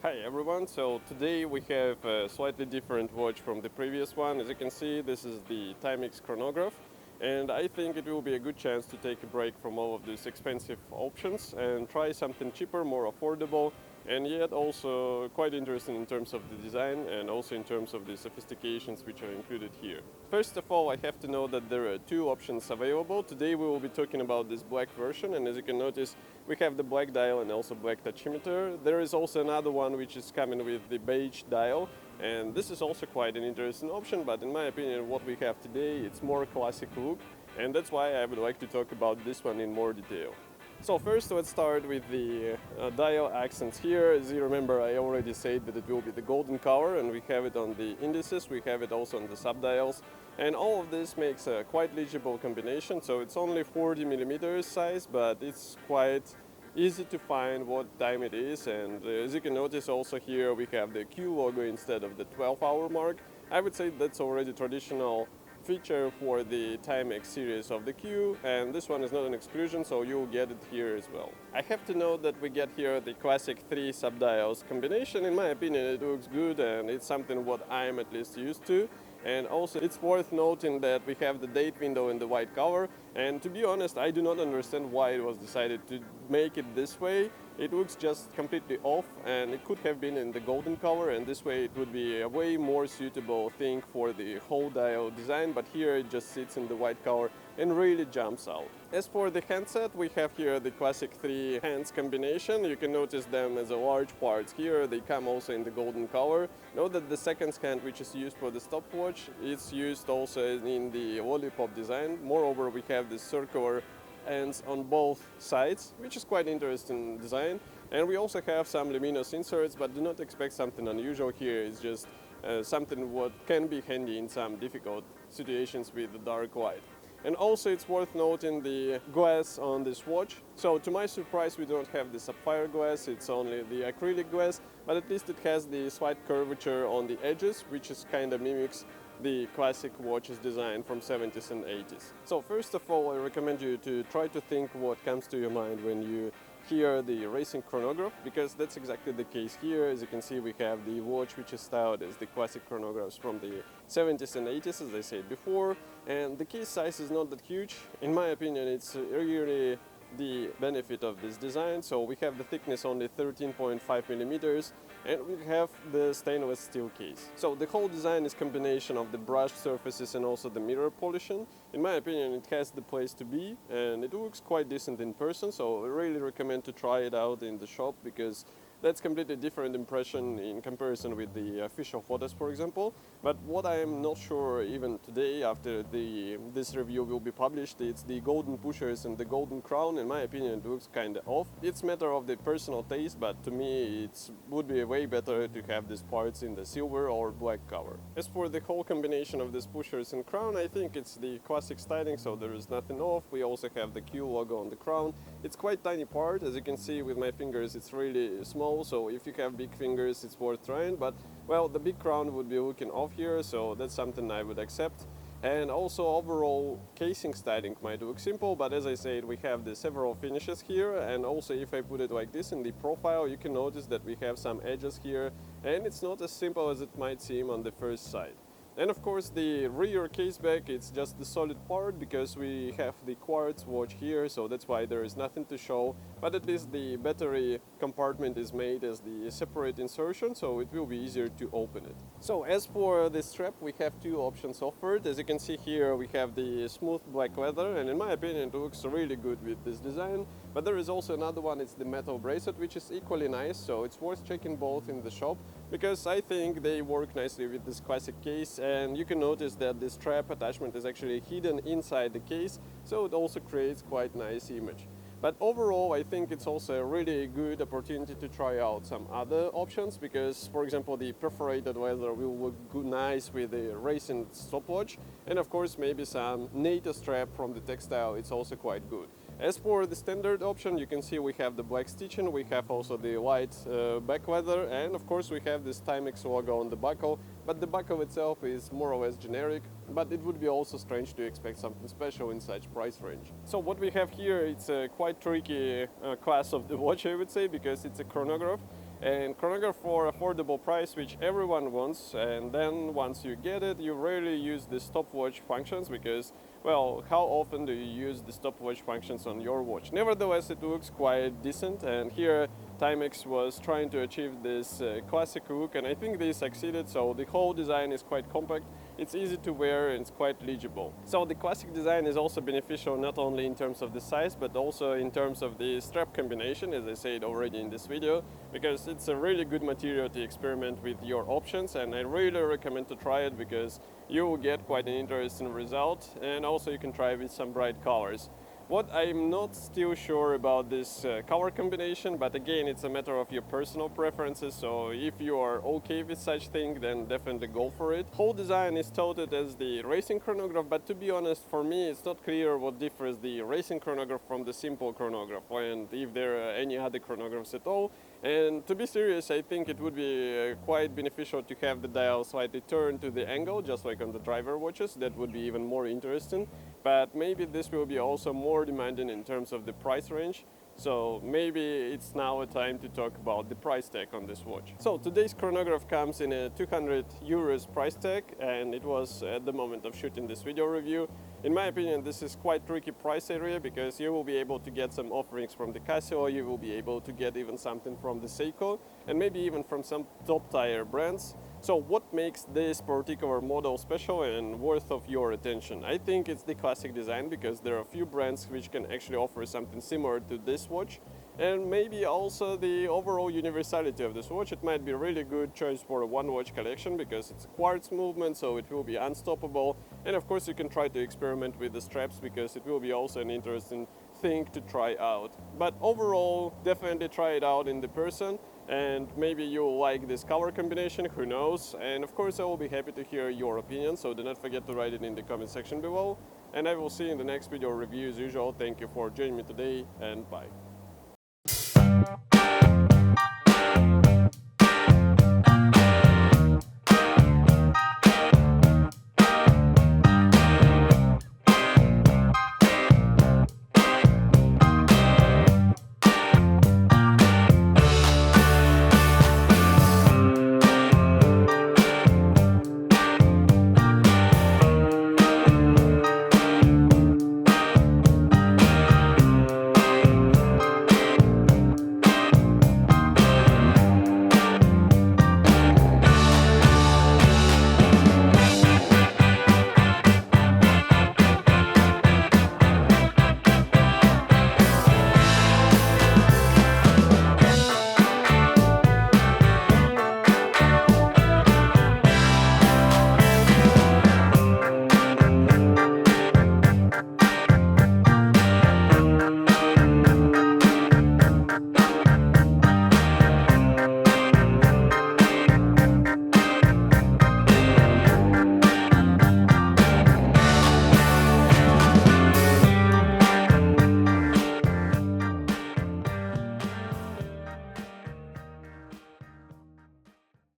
Hi everyone, so today we have a slightly different watch from the previous one. As you can see, this is the Timex Chronograph, and I think it will be a good chance to take a break from all of these expensive options and try something cheaper, more affordable, and yet also quite interesting in terms of the design and also in terms of the sophistications which are included here. First of all, I have to know that there are two options available. Today we will be talking about this black version, and as you can notice, we have the black dial and also black tachymeter. There is also another one which is coming with the beige dial, and this is also quite an interesting option, but in my opinion what we have today, it's more classic look, and that's why I would like to talk about this one in more detail. So first let's start with the dial accents here. As you remember, I already said that it will be the golden color, and we have it on the indices, we have it also on the subdials, and all of this makes a quite legible combination. So it's only 40 millimeters size, but it's quite easy to find what time it is, and as you can notice also here we have the Q logo instead of the 12-hour mark. I would say that's already traditional feature for the Timex series of the Q, and this one is not an exclusion, so you'll get it here as well. I have to note that we get here the classic 3 subdials combination. In my opinion it looks good, and it's something what I'm at least used to. And also it's worth noting that we have the date window in the white color, and to be honest I do not understand why it was decided to make it this way. It looks just completely off, and it could have been in the golden color, and this way it would be a way more suitable thing for the whole dial design, but here it just sits in the white color and really jumps out. As for the handset, we have here the classic 3 hands combination. You can notice them as a large parts here. They come also in the golden color. Note that the second hand, which is used for the stopwatch, is used also in the lollipop design. Moreover, we have this circular ends on both sides, which is quite interesting design. And we also have some luminous inserts, but do not expect something unusual here. It's just something what can be handy in some difficult situations with the dark light. And also it's worth noting the glass on this watch. So to my surprise we don't have the sapphire glass, it's only the acrylic glass, but at least it has the slight curvature on the edges, which is kind of mimics the classic watches design from 70s and 80s. So first of all I recommend you to try to think what comes to your mind when you hear the racing chronograph, because that's exactly the case here. As you can see, we have the watch which is styled as the classic chronographs from the 70s and 80s, as I said before, and the case size is not that huge. In my opinion, it's really the benefit of this design. So we have the thickness only 13.5 millimeters, and we have the stainless steel case. So the whole design is combination of the brushed surfaces and also the mirror polishing. In my opinion, it has the place to be, and it looks quite decent in person, so I really recommend to try it out in the shop, because that's completely different impression in comparison with the official photos, for example. But what I am not sure even today, after this review will be published, it's the golden pushers and the golden crown. In my opinion, it looks kind of off. It's a matter of the personal taste, but to me it would be way better to have these parts in the silver or black color. As for the whole combination of these pushers and crown, I think it's the classic styling, so there is nothing off. We also have the Q logo on the crown. It's quite tiny part, as you can see with my fingers, it's really small. So if you have big fingers, it's worth trying, but well, the big crown would be looking off here, so that's something I would accept. And also overall casing styling might look simple, but as I said, we have the several finishes here, and also if I put it like this in the profile, you can notice that we have some edges here, and it's not as simple as it might seem on the first sight. And of course the rear case back, it's just the solid part, because we have the quartz watch here, so that's why there is nothing to show, but at least the battery compartment is made as the separate insertion, so it will be easier to open it. So as for the strap, we have two options offered. As you can see here, we have the smooth black leather, and in my opinion it looks really good with this design. But there is also another one, it's the metal bracelet, which is equally nice, so it's worth checking both in the shop, because I think they work nicely with this classic case. And you can notice that the strap attachment is actually hidden inside the case, so it also creates quite nice image. But overall, I think it's also a really good opportunity to try out some other options, because, for example, the perforated leather will look good, nice with the racing stopwatch, and of course maybe some NATO strap from the textile, it's also quite good. As for the standard option, you can see we have the black stitching, we have also the white back leather, and of course we have this Timex logo on the buckle, but the buckle itself is more or less generic, but it would be also strange to expect something special in such price range. So what we have here, it's a quite tricky class of the watch, I would say, because it's a chronograph. and chronograph for affordable price, which everyone wants. And then once you get it, you rarely use the stopwatch functions because, well, how often do you use the stopwatch functions on your watch? Nevertheless, it looks quite decent, and here Timex was trying to achieve this classic look, and I think they succeeded. So the whole design is quite compact, it's easy to wear, and it's quite legible. So the classic design is also beneficial not only in terms of the size, but also in terms of the strap combination, as I said already in this video, because it's a really good material to experiment with your options, and I really recommend to try it because you will get quite an interesting result, and also you can try with some bright colors. What I'm not still sure about this color combination, but again, it's a matter of your personal preferences, so if you are okay with such thing, then definitely go for it. Whole design is touted as the racing chronograph, but to be honest, for me, it's not clear what differs the racing chronograph from the simple chronograph, and if there are any other chronographs at all. And to be serious, I think it would be quite beneficial to have the dial slightly turned to the angle, just like on the driver watches. That would be even more interesting. But maybe this will be also more demanding in terms of the price range. So maybe it's now a time to talk about the price tag on this watch. So today's chronograph comes in a 200 euros price tag, and it was at the moment of shooting this video review. In my opinion, this is quite tricky price area because you will be able to get some offerings from the Casio, you will be able to get even something from the Seiko, and maybe even from some top tier brands. So what makes this particular model special and worth of your attention? I think it's the classic design because there are a few brands which can actually offer something similar to this watch, and maybe also the overall universality of this watch. It might be a really good choice for a one watch collection because it's a quartz movement, so it will be unstoppable, and of course you can try to experiment with the straps because it will be also an interesting thing to try out. But overall, definitely try it out in the person, and maybe you'll like this color combination, who knows. And of course I will be happy to hear your opinion, so do not forget to write it in the comment section below, and I will see you in the next video review as usual. Thank you for joining me today, and bye.